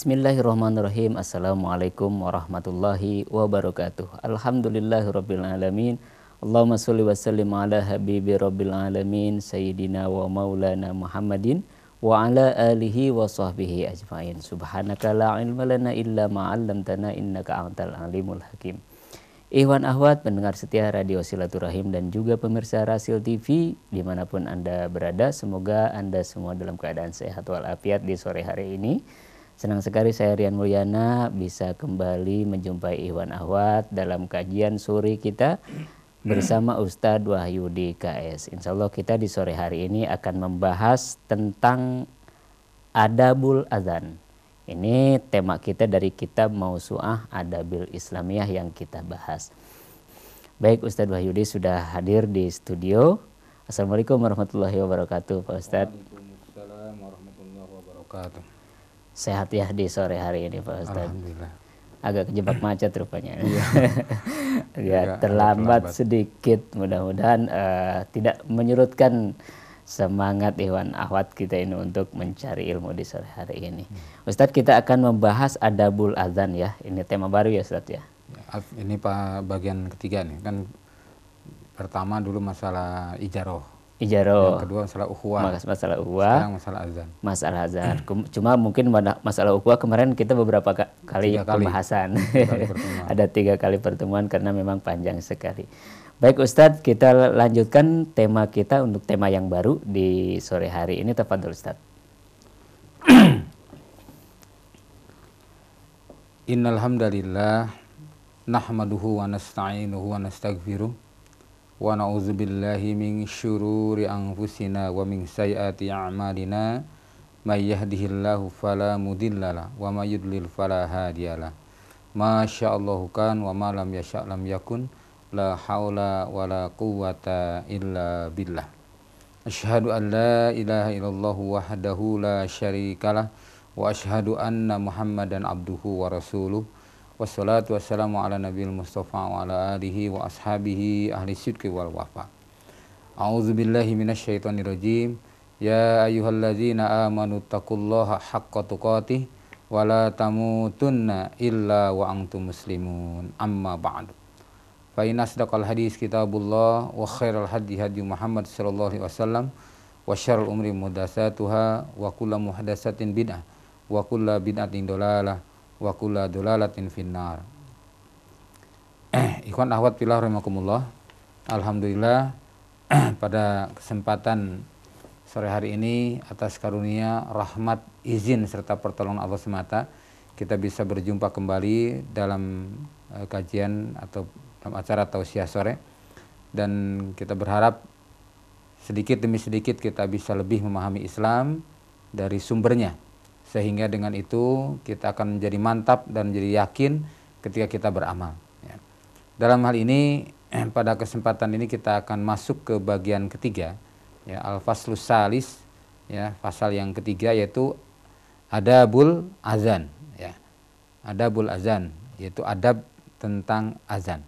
Bismillahirrahmanirrahim. Assalamualaikum warahmatullahi wabarakatuh. Alhamdulillahirabbil alamin. Allahumma sholli wa sallim ala habibi rabbil alamin sayyidina wa maulana Muhammadin wa ala alihi wa sahbihi ajmain. Subhanaka la ilma lana illa ma 'allamtana innaka antal alimul hakim. Ikhwan akhwat pendengar setia Radio Silaturahim dan juga pemirsa Rasil TV dimanapun Anda berada, semoga Anda semua dalam keadaan sehat walafiat di sore hari ini. Senang sekali saya Rian Mulyana bisa kembali menjumpai Ikhwan akhwat dalam kajian sore kita bersama Ustadz Wahyudi KS. Insya Allah kita di sore hari ini akan membahas tentang adabul azan. Ini tema kita dari kitab Mausu'ah Adabil Islamiyah yang kita bahas. Baik, Ustadz Wahyudi sudah hadir di studio. Assalamualaikum warahmatullahi wabarakatuh, Pak Ustadz. Waalaikumsalam warahmatullahi wabarakatuh. Sehat ya di sore hari ini, Pak Ustadz? Alhamdulillah. Agak kejebak macet rupanya. Agak terlambat sedikit. Mudah-mudahan tidak menyurutkan semangat Ikhwan akhwat kita ini untuk mencari ilmu di sore hari ini. Ustadz, kita akan membahas adabul azan ya. Ini tema baru ya Ustadz ya. Ini Pak bagian ketiga nih. Kan pertama dulu masalah ijaroh. Yang kedua masalah ukhuwah. Masalah ukhuwah. Sekarang masalah azan. Masalah azan. Cuma mungkin masalah ukhuwah kemarin kita beberapa kali pembahasan. Ada 3 kali pertemuan karena memang panjang sekali. Baik Ustadz, kita lanjutkan tema kita untuk tema yang baru di sore hari ini. Tafadhol Ustadz. Innal hamdalillah nahmaduhu wa nasta'inuhu wa nastaghfiruh wa na'udzubillahi min syururi anfusina wa min sayyiati a'malina may yahdihillahu fala mudhillalah wa may yudlil fala hadiyalah. Masyaallahu kan wa ma lam yasha' lam yakun. La haula wa la quwwata illa billah. Asyhadu an la ilaha illallah wahdahu la syarikalah wa asyhadu anna Muhammadan abduhu wa rasuluh. Wassalatu wassalamu ala nabiyil mustafa wa ala alihi wa ashabihi ahli sidqi wal wafa. A'udzu billahi minasyaitonir rajim. Ya ayyuhalladzina amanu taqullaha haqqa tuqatih wa la tamutunna illa wa antum muslimun. Amma ba'du. Fa inna asdaqal hadis kitabullah wa khairal hadi hadi Muhammad sallallahu alaihi wasallam wa syarrul umri muhdatsatuha wa kullu muhdatsatin bid'ah wa kullu bid'atin dalalah wa kullu dalalatin finnar. Ikhwan akhwat fillah rahimakumullah. Alhamdulillah pada kesempatan sore hari ini atas karunia, rahmat, izin serta pertolongan Allah semata kita bisa berjumpa kembali dalam kajian atau dalam acara tausiah sore, dan kita berharap sedikit demi sedikit kita bisa lebih memahami Islam dari sumbernya, sehingga dengan itu kita akan menjadi mantap dan menjadi yakin ketika kita beramal ya. Dalam hal ini pada kesempatan ini kita akan masuk ke bagian ketiga ya, al-faslus salis ya, pasal yang ketiga yaitu adabul azan ya. Adabul azan yaitu adab tentang azan.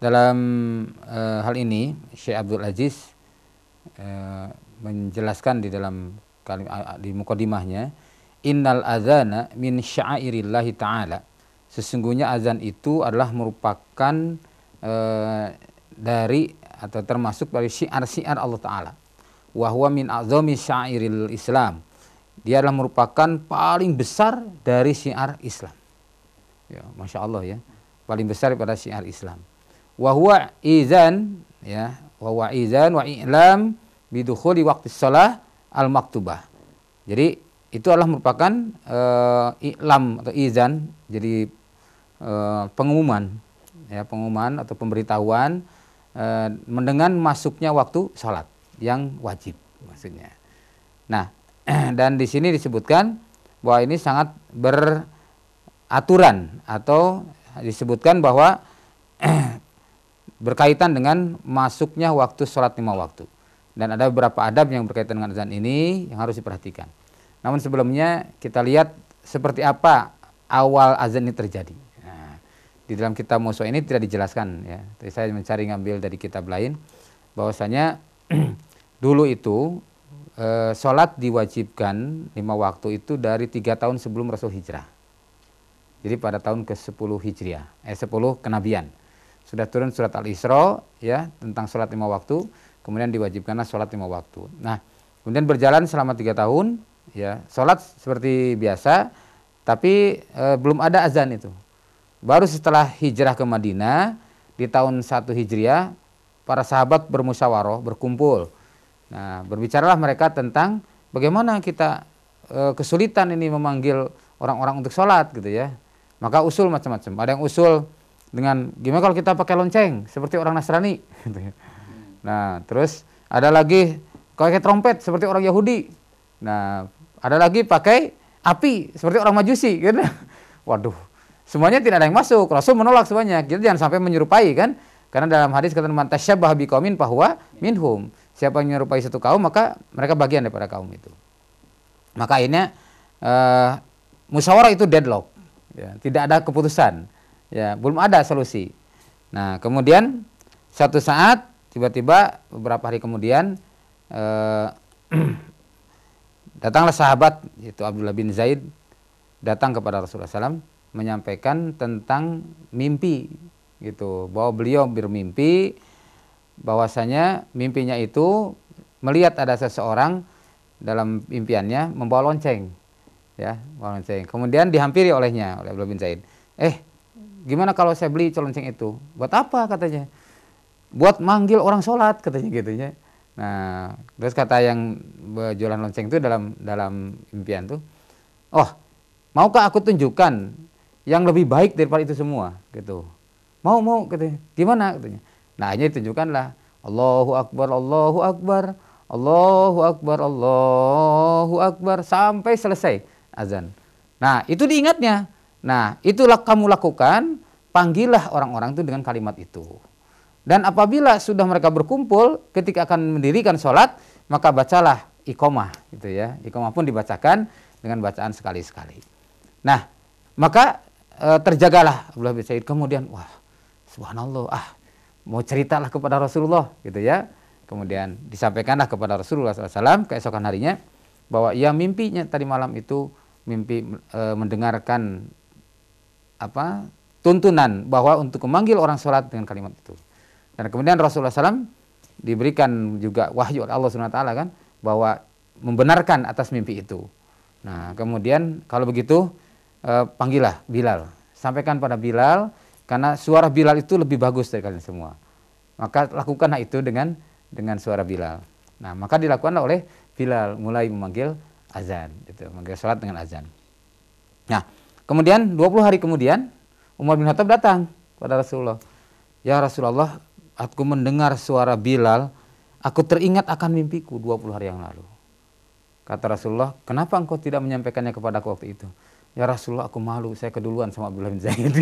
Dalam hal ini Syekh Abdul Aziz menjelaskan di dalam di mukadimahnya, innal azana min sya'airillahi ta'ala. Sesungguhnya azan itu adalah merupakan dari atau termasuk dari syiar-syiar Allah Ta'ala. Wa huwa min a'zami sya'airil Islam. Dia adalah merupakan paling besar dari syiar Islam. Ya, Masya Allah ya. Paling besar daripada syiar Islam. Wa huwa izan ya, wa huwa izan wa i'lam bidukhuli waqti shalah al-maktubah. Jadi itu adalah merupakan i'lam atau izan, jadi pengumuman ya, pengumuman atau pemberitahuan dengan masuknya waktu salat yang wajib maksudnya. Nah, dan di sini disebutkan bahwa ini sangat beraturan atau disebutkan bahwa berkaitan dengan masuknya waktu sholat 5 waktu. Dan ada beberapa adab yang berkaitan dengan azan ini yang harus diperhatikan. Namun sebelumnya kita lihat seperti apa awal azan ini terjadi. Nah, di dalam kitab Mausu'ah ini tidak dijelaskan ya. Tapi saya mencari ngambil dari kitab lain bahwasanya dulu itu sholat diwajibkan 5 waktu itu dari 3 tahun sebelum Rasul hijrah. Jadi pada tahun ke-10 Hijriah, 10 kenabian. Sudah turun surat Al-Isra ya tentang sholat 5 waktu, kemudian diwajibkanlah sholat 5 waktu. Nah, kemudian berjalan selama 3 tahun, ya sholat seperti biasa, tapi belum ada azan itu. Baru setelah hijrah ke Madinah di tahun 1 Hijriah, para sahabat bermusyawarah, berkumpul. Nah, berbicaralah mereka tentang bagaimana kita kesulitan ini memanggil orang-orang untuk sholat gitu ya. Maka usul macam-macam. Ada yang usul dengan gimana kalau kita pakai lonceng seperti orang Nasrani gitu ya. Nah, terus ada lagi pakai trompet seperti orang Yahudi. Nah, ada lagi pakai api seperti orang Majusi gitu. Waduh, semuanya tidak ada yang masuk. Rasul menolak semuanya. Kita jangan sampai menyerupai kan? Karena dalam hadis kata man tasyabbaha biqaumin fahuwa minhum. Siapa yang menyerupai satu kaum maka mereka bagian daripada kaum itu. Maka akhirnya musyawarah itu deadlock. Ya, tidak ada keputusan. Ya, belum ada solusi. Nah, kemudian suatu saat tiba-tiba beberapa hari kemudian datanglah sahabat yaitu Abdullah bin Zaid datang kepada Rasulullah SAW menyampaikan tentang mimpi gitu, bahwa beliau bermimpi bahwasanya mimpinya itu melihat ada seseorang dalam impiannya membawa lonceng ya, membawa lonceng. Kemudian dihampiri olehnya oleh Abdullah bin Zaid. Gimana kalau saya beli lonceng itu? Buat apa katanya? Buat manggil orang sholat katanya gitu ya. Nah, terus kata yang jualan lonceng itu dalam impian tuh, oh, maukah aku tunjukkan yang lebih baik daripada itu semua gitu. Mau katanya. Gimana katanya? Nah, akhirnya ditunjukkanlah Allahu Akbar, Allahu Akbar, Allahu Akbar, Allahu Akbar sampai selesai azan. Nah, itu diingatnya. Nah, itulah kamu lakukan, panggillah orang-orang itu dengan kalimat itu. Dan apabila sudah mereka berkumpul ketika akan mendirikan sholat, maka bacalah iqamah gitu ya. Iqamah pun dibacakan dengan bacaan sekali-sekali. Nah, maka terjagalah Abdullah bin Zaid. Kemudian wah, subhanallah, mau ceritalah kepada Rasulullah gitu ya. Kemudian disampaikanlah kepada Rasulullah SAW keesokan harinya bahwa ia mimpinya tadi malam itu mimpi mendengarkan tuntunan bahwa untuk memanggil orang sholat dengan kalimat itu. Dan kemudian Rasulullah SAW diberikan juga wahyu oleh Allah SWT kan bahwa membenarkan atas mimpi itu. Nah, kemudian kalau begitu panggillah Bilal, sampaikan pada Bilal karena suara Bilal itu lebih bagus dari kalian semua. Maka lakukanlah itu dengan suara Bilal. Nah, maka dilakukanlah oleh Bilal mulai memanggil azan, gitu, memanggil sholat dengan azan. Nah, kemudian 20 hari kemudian Umar bin Khattab datang pada Rasulullah. Ya Rasulullah, aku mendengar suara Bilal, aku teringat akan mimpiku 20 hari yang lalu. Kata Rasulullah, kenapa engkau tidak menyampaikannya kepada aku waktu itu? Ya Rasulullah, aku malu, saya keduluan sama Abdullah bin Zaid.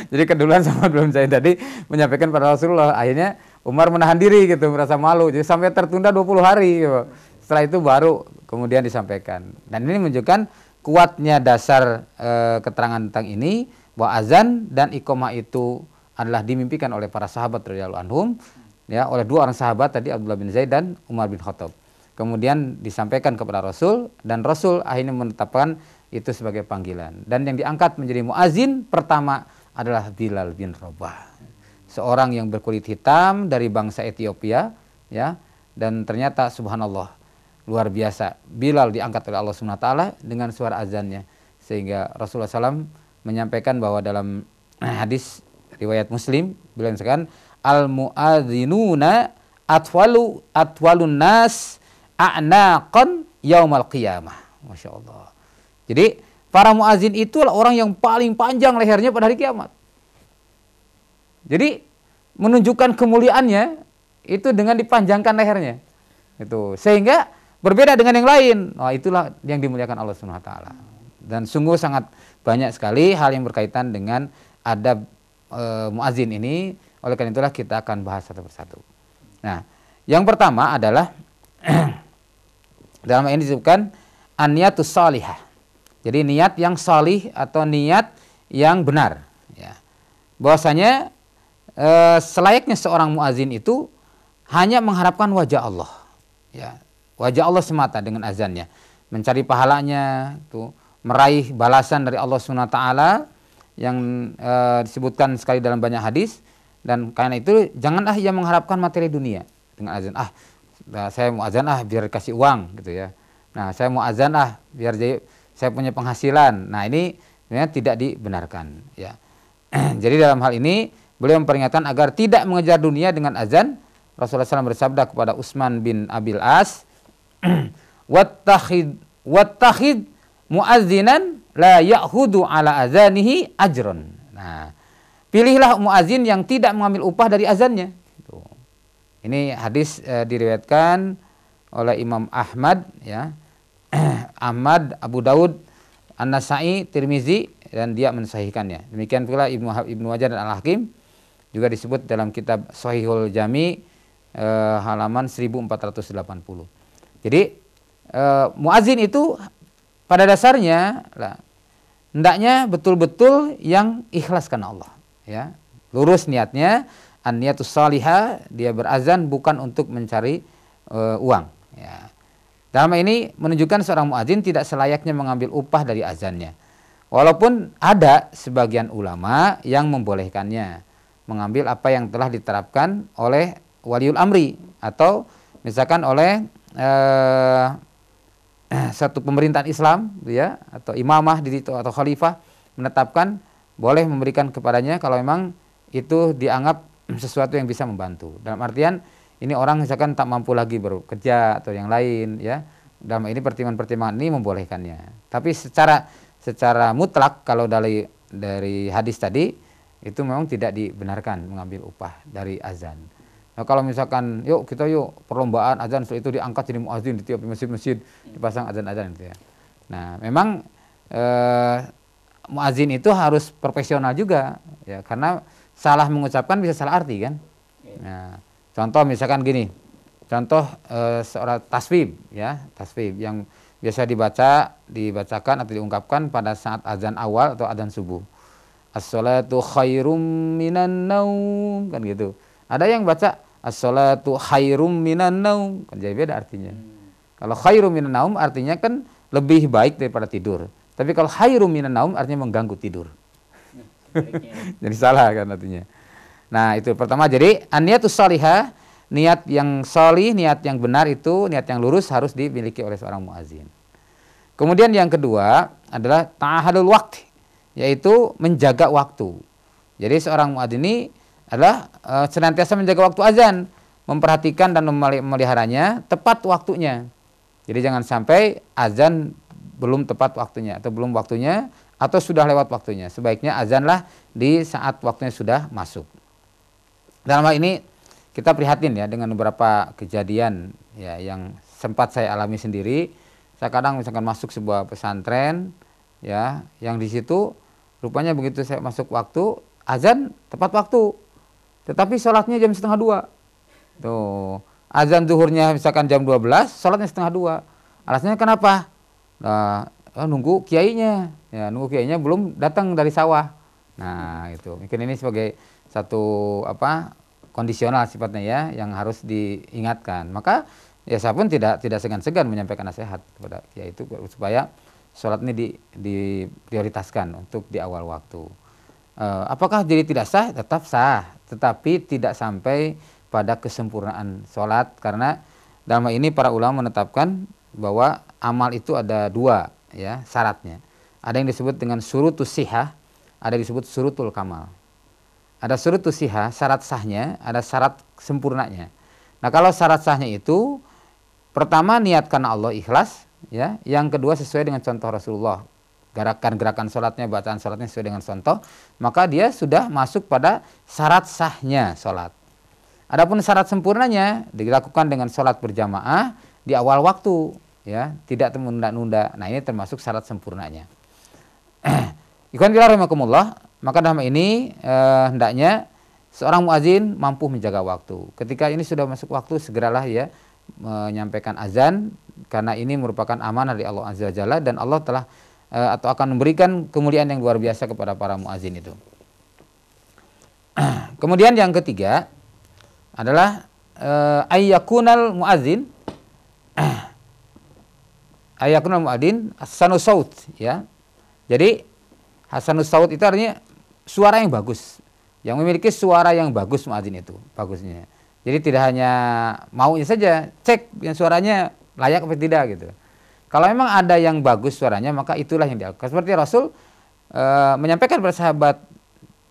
Jadi keduluan sama Abdullah bin Zaid tadi menyampaikan pada Rasulullah. Akhirnya Umar menahan diri gitu, merasa malu. Jadi sampai tertunda 20 hari gitu. Setelah itu baru kemudian disampaikan. Dan ini menunjukkan kuatnya dasar keterangan tentang ini, bahwa azan dan iqamah itu adalah dimimpikan oleh para sahabat radhiyallahu anhum, ya, oleh dua orang sahabat tadi, Abdullah bin Zaid dan Umar bin Khattab. Kemudian disampaikan kepada Rasul, dan Rasul akhirnya menetapkan itu sebagai panggilan. Dan yang diangkat menjadi muazin pertama adalah Bilal bin Rabah, seorang yang berkulit hitam dari bangsa Ethiopia, ya, dan ternyata subhanallah luar biasa, Bilal diangkat oleh Allah SWT dengan suara azannya, sehingga Rasulullah SAW menyampaikan bahwa dalam hadis riwayat Muslim beliau mengatakan al-muadzinuna atwalun nas a'naqan yaumal qiyamah. Masya Allah. Jadi para muazin itulah orang yang paling panjang lehernya pada hari kiamat. Jadi menunjukkan kemuliaannya itu dengan dipanjangkan lehernya. Itu sehingga berbeda dengan yang lain. Nah, itulah yang dimuliakan Allah Subhanahu wa taala. Dan sungguh sangat banyak sekali hal yang berkaitan dengan adab muazin ini. Oleh karena itulah kita akan bahas satu persatu. Nah, yang pertama adalah dalam ini disebutkan an-niyatus salihah. Jadi niat yang salih atau niat yang benar, ya. Bahwasanya selayaknya seorang muazin itu hanya mengharapkan wajah Allah, ya. wajah Allah semata dengan azannya, mencari pahalanya, tuh meraih balasan dari Allah Subhanahu wa taala yang disebutkan sekali dalam banyak hadis. Dan karena itu janganlah ia mengharapkan materi dunia dengan azan. Saya mau azan biar kasih uang gitu ya. Nah, saya mau azan biar saya punya penghasilan. Nah, ini sebenarnya tidak dibenarkan ya. Jadi dalam hal ini beliau memperingatkan agar tidak mengejar dunia dengan azan. Rasulullah SAW bersabda kepada Utsman bin Abil As, wattakhid muazzinan la ya'khudhu ala azanihi ajron. Nah, pilihlah muazin yang tidak mengambil upah dari azannya. Ini hadis diriwayatkan oleh Imam Ahmad ya. Ahmad, Abu Daud, An-Nasa'i, Tirmizi, dan dia mensahihkannya. Demikian pula Ibnu Hajar dan Al-Hakim juga disebut dalam kitab Shahihul Jami halaman 1480. Jadi muazin itu pada dasarnya hendaknya betul-betul yang ikhlas karena Allah ya. Lurus niatnya, an-niyatus salihah, dia berazan bukan untuk mencari uang ya. Dalam ini menunjukkan seorang muazin tidak selayaknya mengambil upah dari azannya. Walaupun ada sebagian ulama yang membolehkannya mengambil apa yang telah diterapkan oleh waliul amri atau misalkan oleh satu pemerintahan Islam ya, atau imamah di situ atau khalifah menetapkan boleh memberikan kepadanya kalau memang itu dianggap sesuatu yang bisa membantu. Dalam artian ini orang misalkan tak mampu lagi bekerja atau yang lain ya. Dalam ini pertimbangan-pertimbangan ini membolehkannya. Tapi secara mutlak kalau dari hadis tadi itu memang tidak dibenarkan mengambil upah dari azan. Nah, kalau misalkan yuk perlombaan azan, setelah itu diangkat jadi muazin di tiap masjid-masjid dipasang azan-azan itu ya. Nah, memang muazin itu harus profesional juga ya, karena salah mengucapkan bisa salah arti kan. Nah, contoh misalkan gini. Contoh seorang tasbih ya, tasbih yang biasa dibacakan atau diungkapkan pada saat azan awal atau azan subuh. As-salatu khairum minan naum, kan gitu. Ada yang baca as-salatu khairum minan naum, kan jadi beda artinya. Kalau khairum minan naum artinya kan lebih baik daripada tidur. Tapi kalau khairum minan naum artinya mengganggu tidur. Jadi salah kan artinya. Nah, itu pertama. Jadi an-niyatus salihah, niat yang sholih, niat yang benar itu, niat yang lurus harus dimiliki oleh seorang muazin. Kemudian yang kedua adalah ta'ahadul waqti, yaitu menjaga waktu. Jadi seorang muazin ini adalah senantiasa menjaga waktu azan, memperhatikan dan memeliharanya tepat waktunya. Jadi jangan sampai azan belum tepat waktunya atau belum waktunya atau sudah lewat waktunya. Sebaiknya azanlah di saat waktunya sudah masuk. Dalam hal ini kita prihatin ya dengan beberapa kejadian ya yang sempat saya alami sendiri. Saya kadang misalkan masuk sebuah pesantren ya, yang di situ rupanya begitu saya masuk waktu azan tepat waktu, tetapi sholatnya jam 1:30. Tuh, azan zuhurnya misalkan jam 12, sholatnya 1:30. Alasannya kenapa? Nah, nunggu kiainya belum datang dari sawah. Nah, itu mungkin ini sebagai satu kondisional sifatnya ya, yang harus diingatkan. Maka ya saya pun tidak segan-segan menyampaikan nasihat kepada kiai itu supaya sholat ini diprioritaskan untuk di awal waktu. Apakah jadi tidak sah? Tetap sah, tetapi tidak sampai pada kesempurnaan sholat, karena dalam hal ini para ulama menetapkan bahwa amal itu ada dua ya syaratnya. Ada yang disebut dengan syurutus sihah, ada yang disebut syurutul kamal. Ada syurutus sihah, syarat sahnya, ada syarat sempurnanya. Nah, kalau syarat sahnya itu pertama niat karena Allah, ikhlas ya. Yang kedua sesuai dengan contoh Rasulullah. Gerakan sholatnya, bacaan sholatnya sesuai dengan contoh, maka dia sudah masuk pada syarat sahnya sholat. Adapun syarat sempurnanya dilakukan dengan sholat berjamaah di awal waktu ya, tidak menunda-nunda. Nah, ini termasuk syarat sempurnanya. Ikhwan fillah rahimakumullah. Maka dalam ini hendaknya seorang muazin mampu menjaga waktu. Ketika ini sudah masuk waktu, segeralah ya menyampaikan azan, karena ini merupakan amanah dari Allah Azza wa Jalla, dan Allah telah atau akan memberikan kemuliaan yang luar biasa kepada para muazin itu. Kemudian yang ketiga adalah ayyakunal muazin ayakunul muadzin hasanus saut, ya. Jadi hasanus saut itu artinya suara yang bagus, yang memiliki suara yang bagus muadzin itu bagusnya. Jadi tidak hanya maunya saja, cek yang suaranya layak atau tidak gitu. Kalau memang ada yang bagus suaranya, maka itulah yang dilakukan. Seperti Rasul menyampaikan kepada sahabat,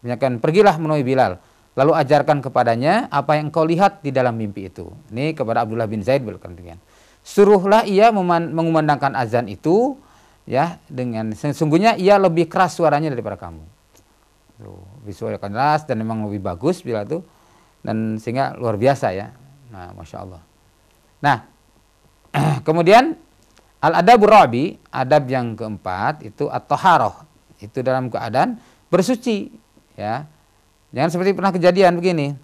menyampaikan, pergilah menemui Bilal, lalu ajarkan kepadanya apa yang kau lihat di dalam mimpi itu. Ini kepada Abdullah bin Zaid berkata, suruhlah ia mengumandangkan azan itu, ya, dengan sesungguhnya ia lebih keras suaranya daripada kamu. Lebih suara keras dan memang lebih bagus Bilal itu, dan sehingga luar biasa ya. Nah, masya Allah. Nah, kemudian al-adabur rabi, adab yang keempat itu at-taharah, itu dalam keadaan bersuci, ya. Jangan seperti pernah kejadian begini,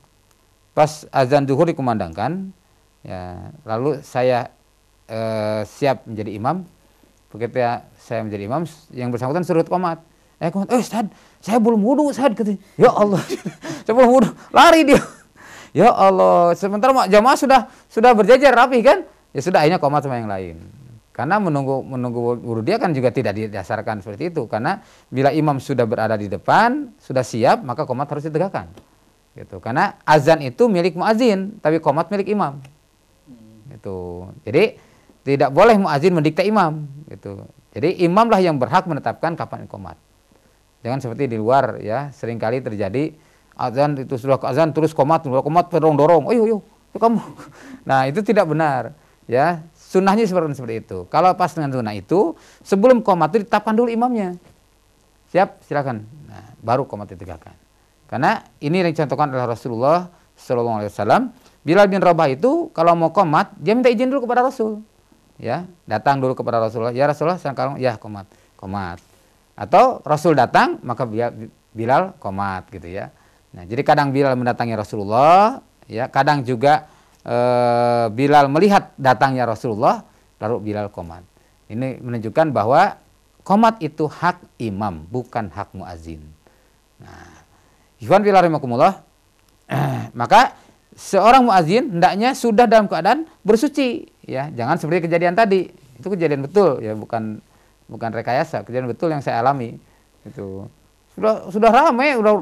pas azan zuhur dikumandangkan, ya, lalu saya siap menjadi imam. Begitu ya, saya menjadi imam, yang bersangkutan suruh qomat. Qomat, Ustaz, saya belum wudu, Ustaz, katanya. Ya Allah, saya belum wudu, lari dia. Ya Allah, sementara jamaah sudah berjajar rapi kan? Ya sudah, akhirnya qomat sama yang lain. Karena menunggu wudu dia kan juga tidak didasarkan seperti itu. Karena bila imam sudah berada di depan, sudah siap, maka qomat harus ditegakkan. Gitu. Karena azan itu milik muazin, tapi qomat milik imam. Gitu. Jadi tidak boleh muazin mendikte imam. Gitu. Jadi imamlah yang berhak menetapkan kapan qomat. Jangan seperti di luar ya, seringkali terjadi azan itu sudah azan terus qomat dorong-dorong. Oh yuk kamu. Nah, itu tidak benar. Ya, sunnahnya seperti itu. Kalau pas dengan sunnah itu, sebelum qomat itu ditetapkan dulu imamnya. Siap, silakan. Nah, baru qomat ditegakkan. Karena ini yang dicontohkan oleh Rasulullah SAW. Bilal bin Rabah itu kalau mau qomat, dia minta izin dulu kepada Rasul. Ya, datang dulu kepada Rasulullah. Ya Rasulullah, sekarang ya qomat. Atau Rasul datang, maka Bilal qomat gitu ya. Nah, jadi kadang Bilal mendatangi Rasulullah, ya, kadang juga Bilal melihat datangnya Rasulullah, lalu Bilal qomat. Ini menunjukkan bahwa qomat itu hak imam, bukan hak muazin. Nah, ikhwan fillah rahimakumullah, maka seorang muazin hendaknya sudah dalam keadaan bersuci, ya. Jangan seperti kejadian tadi. Itu kejadian betul, ya, bukan rekayasa, kejadian betul yang saya alami. Itu sudah ramai, udah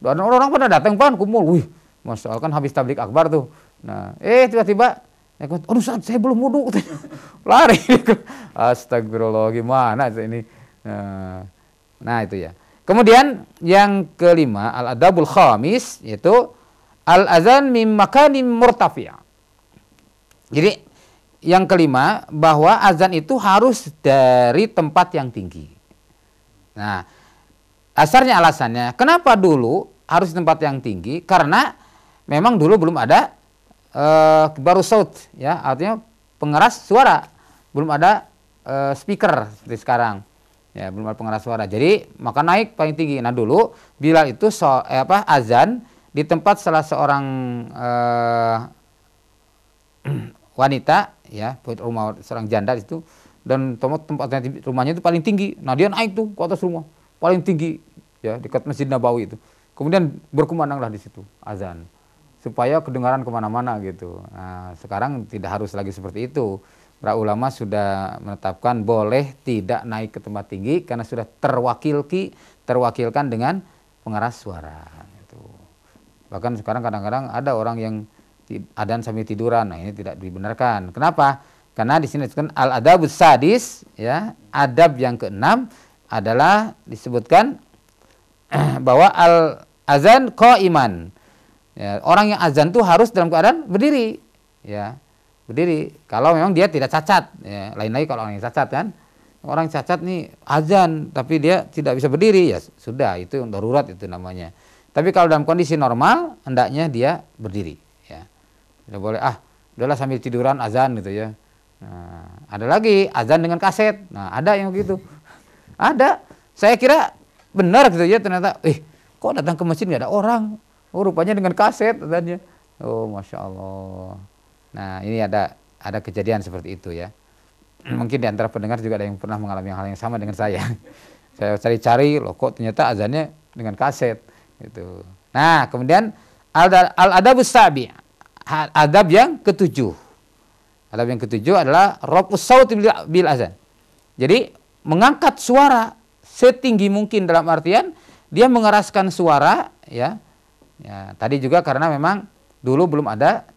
orang pada datang pan kumpul. Wih, Masya Allah, kan habis tablik akbar tuh. Nah, tiba-tiba aduh Ustaz, saya belum wudu. Lari. Astagfirullah, gimana ini? Nah, itu ya. Kemudian yang kelima, al-adabul khamis, yaitu al-azan min makanin murtafi'. Jadi yang kelima, bahwa azan itu harus dari tempat yang tinggi. Nah, alasannya, kenapa dulu harus di tempat yang tinggi? Karena memang dulu belum ada baru saut, ya, artinya pengeras suara, belum ada speaker seperti sekarang, ya, belum ada pengeras suara. Jadi maka naik paling tinggi. Nah, dulu Bilal itu azan di tempat salah seorang wanita, ya, rumah seorang janda itu, dan tempatnya rumahnya itu paling tinggi. Nah, dia naik tuh ke atas rumah paling tinggi, ya, dekat Masjid Nabawi itu. Kemudian berkumandanglah di situ azan, supaya kedengaran kemana-mana gitu. Nah, sekarang tidak harus lagi seperti itu. Para ulama sudah menetapkan boleh tidak naik ke tempat tinggi karena sudah terwakilkan dengan pengeras suara. Gitu. Bahkan sekarang kadang-kadang ada orang yang adzan sambil tiduran. Nah, ini tidak dibenarkan. Kenapa? Karena di sini disebutkan al-adabus sadis, ya, adab yang keenam adalah disebutkan bahwa al-azan qaiman. Ya, orang yang azan itu harus dalam keadaan berdiri, ya, berdiri. Kalau memang dia tidak cacat, ya. Lain lagi kalau orang yang cacat kan, orang cacat nih azan tapi dia tidak bisa berdiri, ya sudah, itu darurat itu namanya. Tapi kalau dalam kondisi normal, hendaknya dia berdiri, ya. Tidak boleh udahlah sambil tiduran azan gitu ya. Nah, ada lagi azan dengan kaset. Nah, ada yang begitu. Ada. Saya kira benar gitu ya, ternyata kok datang ke masjid nggak ada orang. Oh, rupanya dengan kaset adanya. Oh, Masya Allah. Nah, ini ada kejadian seperti itu ya. Mungkin di antara pendengar juga ada yang pernah mengalami hal yang sama dengan saya. Saya cari-cari, loh kok ternyata azannya dengan kaset. Gitu. Nah, kemudian al-adabus sabi', adab yang ketujuh. Adab yang ketujuh adalah raf'us sauti bil azan. Jadi mengangkat suara setinggi mungkin dalam artian dia mengeraskan suara ya. Ya, tadi juga karena memang dulu belum ada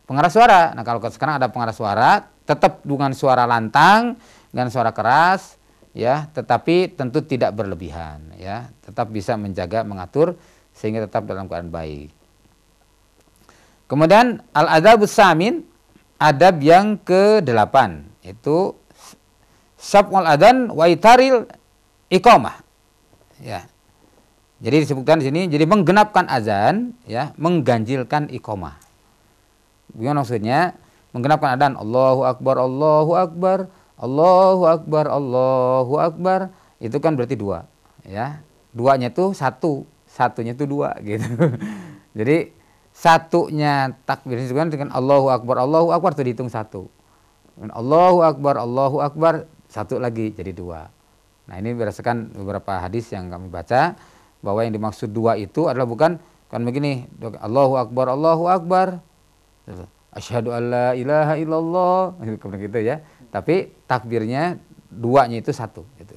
pengeras suara. Nah, kalau sekarang ada pengeras suara, tetap dengan suara lantang, dengan suara keras ya, tetapi tentu tidak berlebihan ya. Tetap bisa menjaga, mengatur sehingga tetap dalam keadaan baik. Kemudian al-adabus samin, adab yang ke-8 itu syaf'ul adzan wa itaril iqamah. Ya. Jadi disebutkan di sini jadi menggenapkan azan ya, mengganjilkan iqamah. Bagaimana maksudnya? Menggenapkan adzan Allahu akbar Allahu akbar Allahu akbar Allahu akbar, itu kan berarti 2 ya. Duanya itu 1, satunya itu 2 gitu. Jadi satunya takbir disebutkan dengan Allahu akbar itu dihitung 1. Allahu akbar 1 lagi jadi 2. Nah, ini berdasarkan beberapa hadis yang kami baca bahwa yang dimaksud 2 itu adalah bukan begini, Allahu akbar asyhadu alla ilaha illallah gitu ya. Tapi takbirnya 2-nya itu 1 gitu.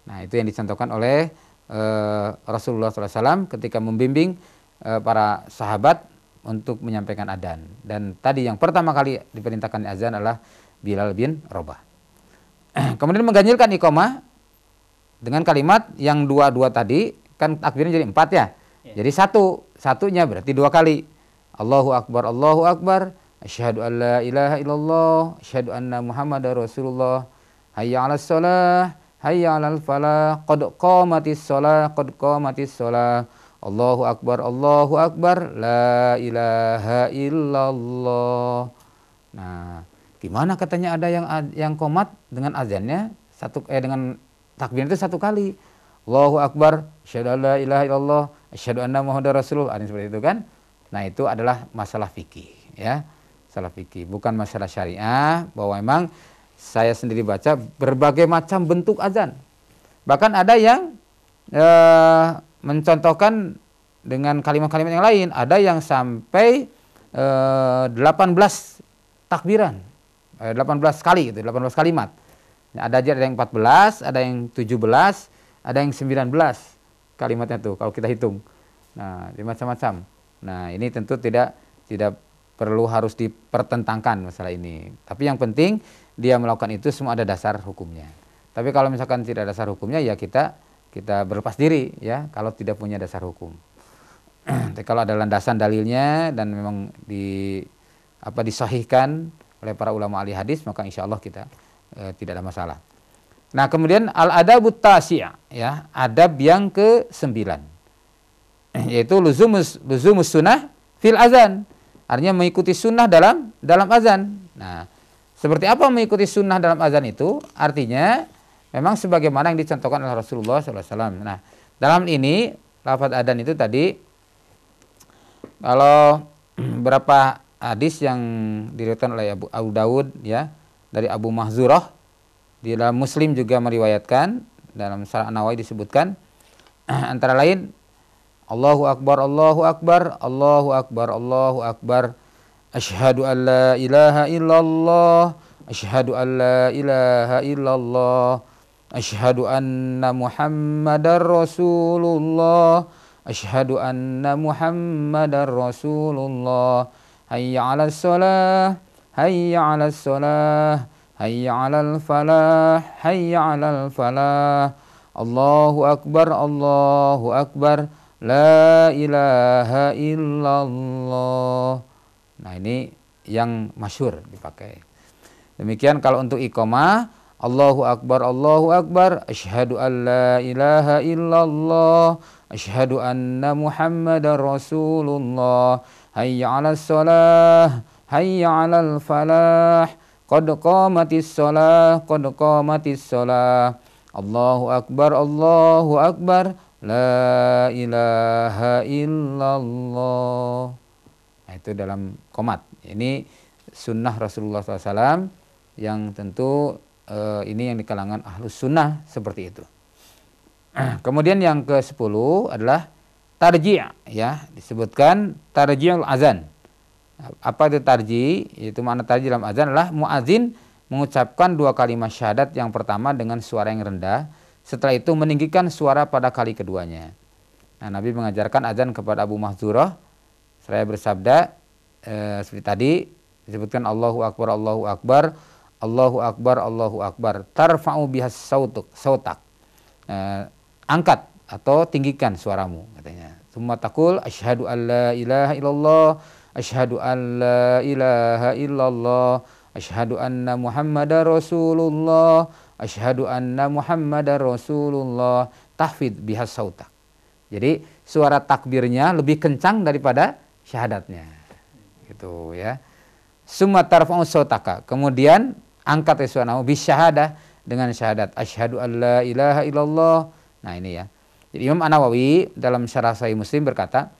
Nah, itu yang dicontohkan oleh Rasulullah SAW ketika membimbing para sahabat untuk menyampaikan adzan. Dan tadi yang pertama kali diperintahkan azan adalah Bilal bin Rabah. Kemudian mengganjilkan iqamah dengan kalimat yang 2 tadi, kan takbirnya jadi 4 ya. Jadi 1-nya berarti 2 kali. Allahu akbar asyhadu alla ilaha illallah asyhadu anna muhammadar rasulullah hayya 'alas shalah hayya 'alal falah qad qamatis shalah Allahu akbar la ilaha illallah. Nah, gimana katanya ada yang qomat dengan azannya dengan takbir itu 1 kali. Allahu akbar asyhadu alla ilaha illallah asyhadu anna muhammadar rasulullah. Ada seperti itu kan? Nah, itu adalah masalah fikih ya. Masalah fikih, bukan masalah syariah, bahwa memang saya sendiri baca berbagai macam bentuk azan. Bahkan ada yang mencontohkan dengan kalimat-kalimat yang lain, ada yang sampai 18 takbiran, 18 kali gitu, 18 kalimat. Ada yang 14, ada yang 17, ada yang 19 kalimatnya tuh kalau kita hitung. Nah, macam-macam. Nah, ini tentu tidak perlu harus dipertentangkan masalah ini. Tapi yang penting dia melakukan itu semua ada dasar hukumnya. Tapi kalau misalkan tidak ada dasar hukumnya ya kita berlepas diri ya kalau tidak punya dasar hukum. Tapi kalau ada landasan dalilnya dan memang disahihkan oleh para ulama ahli hadis, maka insya Allah kita tidak ada masalah. Nah, kemudian al-adabut tasi' ya, adab yang ke-9 yaitu luzumus sunnah fil azan. Artinya mengikuti sunnah dalam azan. Nah, seperti apa mengikuti sunnah dalam azan itu? Artinya memang sebagaimana yang dicontohkan oleh Rasulullah SAW. Nah, dalam ini lafaz adzan itu tadi, kalau beberapa hadis yang diriwayatkan oleh Abu Dawud ya, dari Abu Mahzurah, di dalam Muslim juga meriwayatkan, dalam Syarah An-Nawawi disebutkan antara lain Allahu akbar asyhadu an la ilaha illallah asyhadu an la ilaha illallah asyhadu anna muhammadar rasulullah asyhadu anna muhammadar rasulullah hayya 'alas shalah hayya 'alas shalah hayya 'alal falah hayya 'alal falah Allahu akbar la ilaha illallah. Nah, ini yang masyhur dipakai. Demikian kalau untuk iqamah, Allahu akbar asyhadu an la ilaha illallah asyhadu anna muhammadar rasulullah hayya 'alas shalah hayya 'alal falah qad qamatis shalah Allahu akbar la ilaha illallah. Nah, itu dalam qomat. Ini sunnah Rasulullah SAW yang tentu ini yang di kalangan ahlus sunnah seperti itu. Kemudian yang ke-10 adalah tarji' ya, disebutkan tarji'ul azan. Apa itu tarji? Itu makna tarji dalam azan adalah muadzin mengucapkan 2 kalimat syahadat, yang pertama dengan suara yang rendah, setelah itu meninggikan suara pada kali keduanya. Nah, Nabi mengajarkan azan kepada Abu Mahdzurah, saya bersabda seperti tadi disebutkan Allahu Akbar, Allahu Akbar, Allahu Akbar, Allahu Akbar, tarfa'u bihas sautak. Angkat atau tinggikan suaramu, katanya. Tsumma taqul asyhadu an la ilaha illallah, asyhadu an la ilaha illallah, asyhadu anna Muhammadar Rasulullah, asyhadu anna Muhammadar Rasulullah, tahfidz bihas sautak. Jadi suara takbirnya lebih kencang daripada syahadatnya. Gitu ya. Summa tarfa'u sautaka. Kemudian angkat suaramu bisyahadah dengan syahadat asyhadu an la ilaha illallah. Nah, ini ya. Jadi Imam An-Nawawi dalam Syarah Sahih Muslim berkata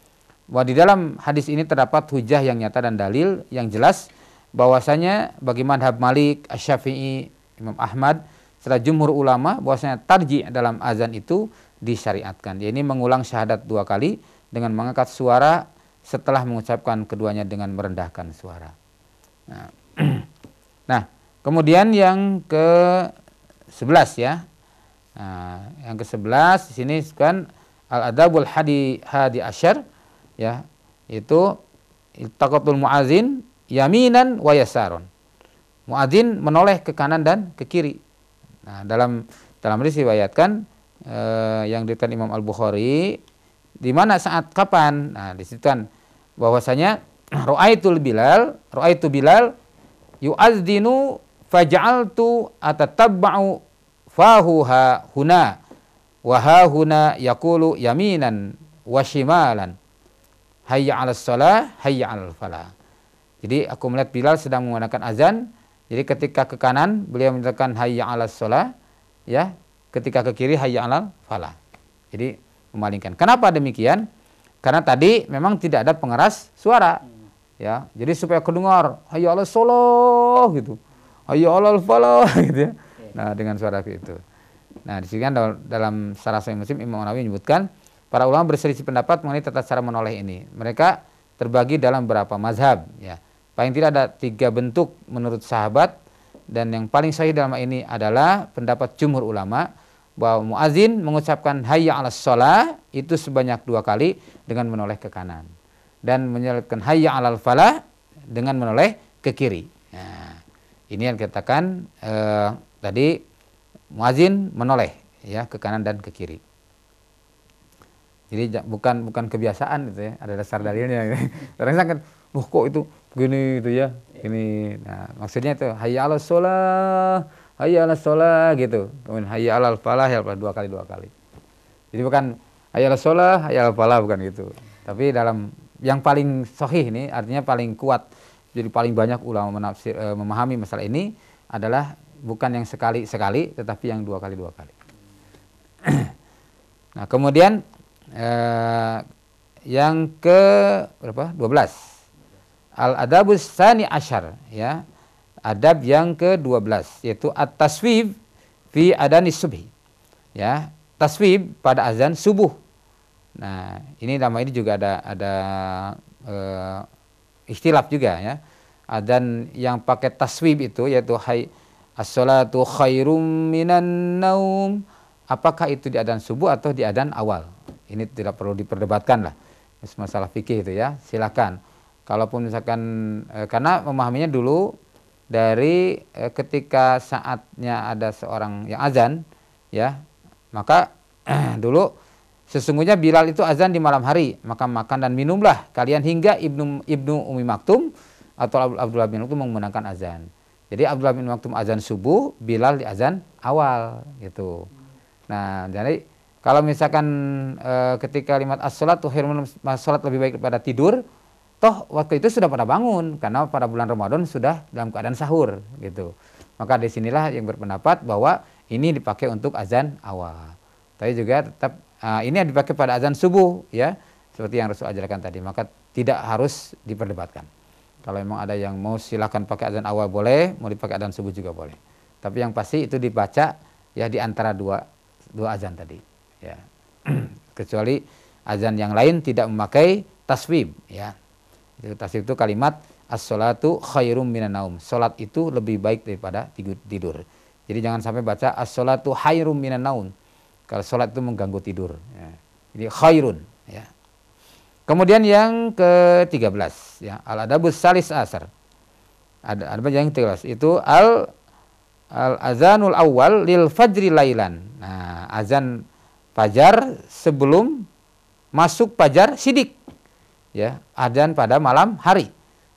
bahwa di dalam hadis ini terdapat hujah yang nyata dan dalil yang jelas bahwasanya bagi madhab Malik, Asy-Syafi'i, Imam Ahmad, serta jumhur ulama bahwasanya tarji dalam azan itu disyariatkan. Ini mengulang syahadat 2 kali dengan mengangkat suara setelah mengucapkan keduanya dengan merendahkan suara. Nah, kemudian yang ke-11 ya. Nah, yang ke-11 di sini kan al-adabul hadi asyar ya, itu iltaqatul muadzin yaminan wa yasaron. Muadzin menoleh ke kanan dan ke kiri. Nah, dalam hadis diriwayatkan yang diriwayatkan Imam Al-Bukhari, di mana saat kapan? Nah, disebutkan bahwasanya ra'aitu Bilal yu'adzinu faj'altu atatabba'u fahu huna wa huna yaqulu yaminan wa shimalan hayya 'alas shalah hayya 'alal falah. Jadi aku melihat Bilal sedang menggunakan azan. Jadi ketika ke kanan beliau menyatakan hayya 'alas shalah ya, ketika ke kiri hayya 'alal falah. Jadi memalingkan. Kenapa demikian? Karena tadi memang tidak ada pengeras suara. Ya, jadi supaya kedengar hayya 'alas shalah gitu. Hayya 'alal falah gitu ya. Nah, dengan suara itu. Nah, di sini kan dalam Syarah Sahih Muslim Imam Nawawi menyebutkan para ulama berselisih pendapat mengenai tata cara menoleh ini. Mereka terbagi dalam beberapa mazhab ya. Paling tidak ada 3 bentuk menurut sahabat, dan yang paling sahih dalam ini adalah pendapat jumhur ulama bahwa muazin mengucapkan hayya 'alas shalah itu sebanyak 2 kali dengan menoleh ke kanan, dan menyebutkan hayya 'alal falah dengan menoleh ke kiri. Nah, ini yang dikatakan tadi muazin menoleh ya ke kanan dan ke kiri. Jadi bukan kebiasaan gitu ya, ada dasar dalilnya. Kadang-kadang kan, kok itu begini gitu ya, ini. Nah, maksudnya itu hayya 'alas shalah gitu. Kemudian hayya 'alal falah ya 2 kali. Jadi bukan hayya 'alas shalah, hayya 'alal falah, bukan gitu. Tapi dalam yang paling sahih ini artinya paling kuat. Jadi paling banyak ulama memahami masalah ini adalah bukan yang sekali-sekali, tetapi yang 2 kali. Nah, kemudian yang ke berapa? 12. Al-adabus tsani asyar ya. Adab yang ke-12 yaitu at-taswib fi adanis subhi. Ya, taswib pada azan subuh. Nah, ini nama ini juga ada ikhtilaf juga ya. Adzan yang pakai taswib itu yaitu as-salatu khairum minan naum, apakah itu di adzan subuh atau di adzan awal? Ini tidak perlu diperdebatkan lah, masalah fikih itu ya, silakan. Kalaupun misalkan karena memahaminya dulu dari ketika saatnya ada seorang yang azan ya, maka dulu sesungguhnya Bilal itu azan di malam hari, maka makan dan minumlah kalian hingga Ibnu Ummi Maktum atau Abdullah bin Maktum menggunakan azan. Jadi Abdullah bin Maktum azan subuh, Bilal di azan awal gitu. Nah, jadi kalau misalkan ketika kalimat as-salatu khairun, salat lebih baik daripada tidur, toh waktu itu sudah pada bangun karena pada bulan Ramadan sudah dalam keadaan sahur gitu. Maka di sinilah yang berpendapat bahwa ini dipakai untuk azan awal. Tapi juga tetap ini yang dipakai pada azan subuh ya, seperti yang Rasul ajarkan tadi. Maka tidak harus diperdebatkan. Kalau memang ada yang mau silakan pakai azan awal boleh, mau dipakai azan subuh juga boleh. Tapi yang pasti itu dibaca ya di antara dua azan tadi. Ya. Kecuali azan yang lain tidak memakai taswib ya. Tasrif itu kalimat as-sholatu khairum minan naum. Salat itu lebih baik daripada tidur. Jadi jangan sampai baca as-sholatu khairum minan naum. Kalau salat itu mengganggu tidur. Ya. Jadi khairun. Ya. Kemudian yang ke-13, ya, al-adabus salis asar. Ada yang ke-13 itu al-azanul awal lil fajri lailan. Nah, azan fajar sebelum masuk fajar sidik. Ya, adzan pada malam hari.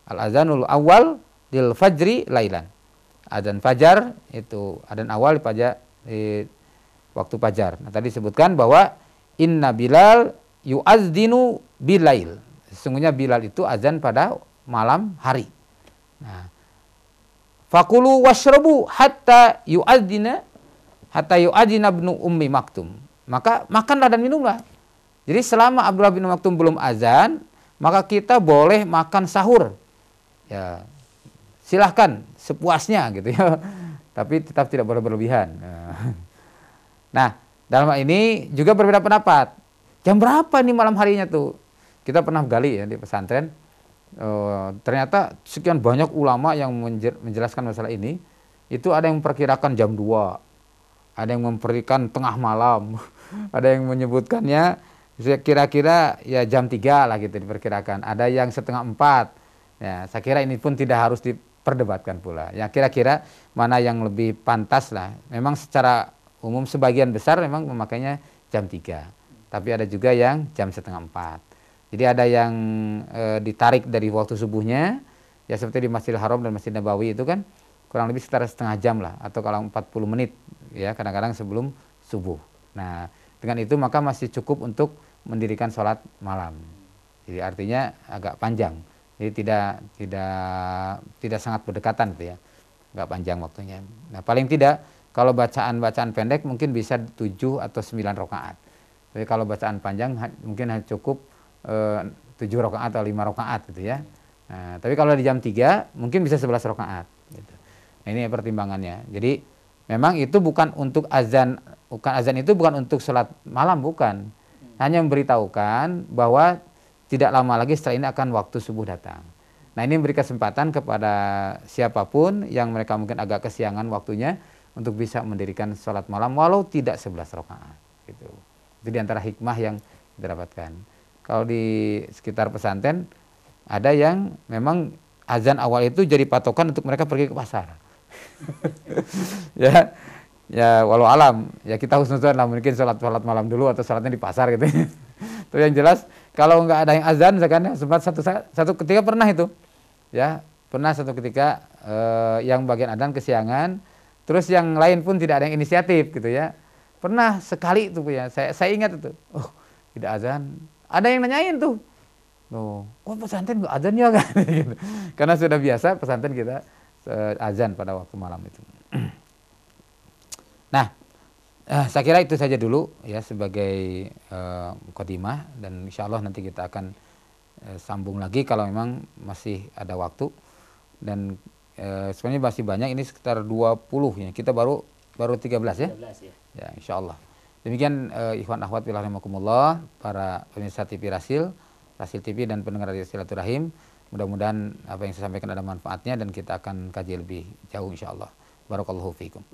Al-azanul awal lil fajri lailan. Adzan fajar itu adzan awal pada waktu fajar. Nah, tadi disebutkan bahwa inna Bilal yu'azdinu bilail. Sesungguhnya Bilal itu azan pada malam hari. Nah, fakulu washrabu hatta yu'adzina ibnu ummi maktum. Maka makanlah dan minumlah. Jadi selama Abdullah bin Maktum belum azan, maka kita boleh makan sahur. Ya, silahkan sepuasnya gitu ya. Tapi tetap tidak boleh berlebihan. Nah, dalam hal ini juga berbeda pendapat. Jam berapa nih malam harinya tuh? Kita pernah gali ya di pesantren. Ternyata sekian banyak ulama yang menjelaskan masalah ini. Itu ada yang memperkirakan jam 2. Ada yang memperkirakan tengah malam. Ada yang menyebutkannya kira-kira ya jam 3 lah gitu diperkirakan. Ada yang setengah 4. Ya, saya kira ini pun tidak harus diperdebatkan pula. Ya, kira-kira mana yang lebih pantas lah. Memang secara umum sebagian besar memang memakainya jam 3. Tapi ada juga yang jam setengah 4. Jadi ada yang ditarik dari waktu subuhnya. Ya seperti di Masjidil Haram dan Masjid Nabawi itu kan kurang lebih sekitar setengah jam lah. Atau kalau 40 menit ya kadang-kadang sebelum subuh. Nah, dengan itu maka masih cukup untuk mendirikan sholat malam. Jadi artinya agak panjang. Jadi tidak sangat berdekatan gitu ya. Agak panjang waktunya. Nah, paling tidak kalau bacaan pendek mungkin bisa 7 atau 9 rakaat. Tapi kalau bacaan panjang mungkin hanya cukup 7 rakaat atau 5 rakaat gitu ya. Nah, tapi kalau di jam 3 mungkin bisa 11 rakaat gitu. Nah, ini pertimbangannya. Jadi memang itu bukan untuk azan itu bukan untuk sholat malam, bukan. Hanya memberitahukan bahwa tidak lama lagi setelah ini akan waktu subuh datang. Nah, ini memberi kesempatan kepada siapapun yang mereka mungkin agak kesiangan waktunya untuk bisa mendirikan sholat malam walau tidak 11 rakaat gitu. Itu diantara hikmah yang didapatkan. Kalau di sekitar pesantren ada yang memang azan awal itu jadi patokan untuk mereka pergi ke pasar. Ya walau alam ya kita husnuzon lah mungkin sholat malam dulu atau sholatnya di pasar gitu. Itu yang jelas kalau nggak ada yang azan misalkan sempat satu ketika pernah itu ya satu ketika yang bagian azan kesiangan terus yang lain pun tidak ada yang inisiatif gitu ya. Pernah sekali itu ya saya ingat itu tidak azan ada yang nanyain tuh kok pesantren nggak azan ya kan gitu. Karena sudah biasa pesantren kita azan pada waktu malam itu. Nah, saya kira itu saja dulu ya sebagai mukadimah dan insya Allah nanti kita akan sambung lagi kalau memang masih ada waktu dan sebenarnya masih banyak ini sekitar 20 ya kita baru 13 ya. 13 ya. Ya insya Allah. Demikian ikhwan akhwat fillah rahimakumullah para pemirsa TV Rasil TV dan pendengar radio Silaturahim. Mudah-mudahan apa yang saya sampaikan ada manfaatnya dan kita akan kaji lebih jauh insya Allah. Barakallahu fiikum.